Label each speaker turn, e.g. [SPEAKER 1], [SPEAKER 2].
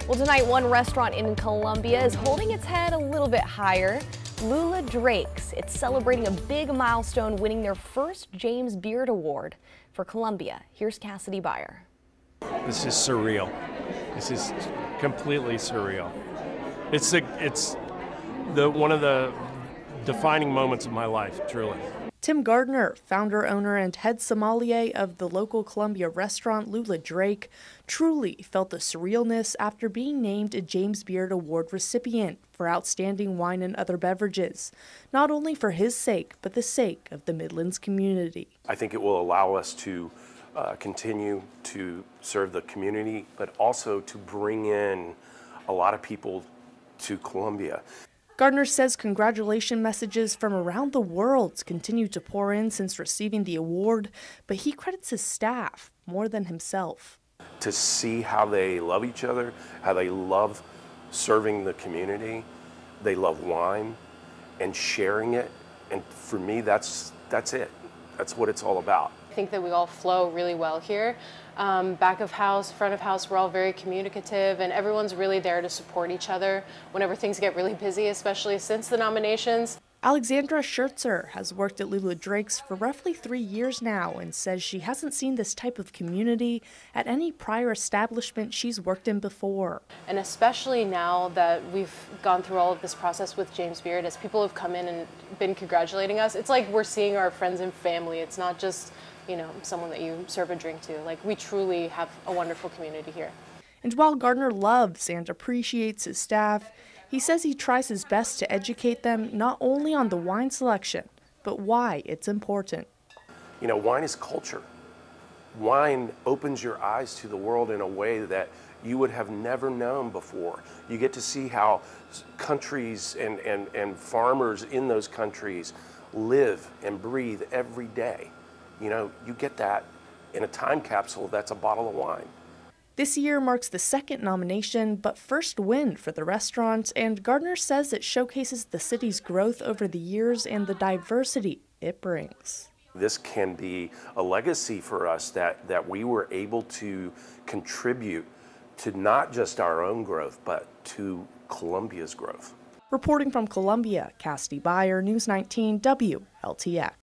[SPEAKER 1] Well, tonight, one restaurant in Columbia is holding its head a little bit higher. Lula Drake's. It's celebrating a big milestone, winning their first James Beard Award for Columbia. Here's Cassidy Beyer.
[SPEAKER 2] This is surreal. This is completely surreal. It's one of the defining moments of my life, truly.
[SPEAKER 3] Tim Gardner, founder, owner, and head sommelier of the local Columbia restaurant Lula Drake, truly felt the surrealness after being named a James Beard Award recipient for outstanding wine and other beverages, not only for his sake, but the sake of the Midlands community.
[SPEAKER 4] I think it will allow us to continue to serve the community, but also to bring in a lot of people to Columbia.
[SPEAKER 3] Gardner says congratulation messages from around the world continue to pour in since receiving the award, but he credits his staff more than himself.
[SPEAKER 4] To see how they love each other, how they love serving the community, they love wine and sharing it, and for me that's it. That's what it's all about.
[SPEAKER 5] I think that we all flow really well here. Back of house, front of house, we're all very communicative and everyone's really there to support each other whenever things get really busy, especially since the nominations.
[SPEAKER 3] Alexandra Schertzer has worked at Lula Drake's for roughly 3 years now and says she hasn't seen this type of community at any prior establishment she's worked in before.
[SPEAKER 5] And especially now that we've gone through all of this process with James Beard, as people have come in and been congratulating us, it's like we're seeing our friends and family. It's not just, you know, someone that you serve a drink to. Like, we truly have a wonderful community here.
[SPEAKER 3] And while Gardner loves and appreciates his staff, he says he tries his best to educate them not only on the wine selection, but why it's important.
[SPEAKER 4] You know, wine is culture. Wine opens your eyes to the world in a way that you would have never known before. You get to see how countries and farmers in those countries live and breathe every day. You know, you get that in a time capsule that's a bottle of wine.
[SPEAKER 3] This year marks the second nomination, but first win for the restaurant, and Gardner says it showcases the city's growth over the years and the diversity it brings.
[SPEAKER 4] This can be a legacy for us that we were able to contribute to not just our own growth, but to Columbia's growth.
[SPEAKER 3] Reporting from Columbia, Cassidy Beyer, News 19 WLTX.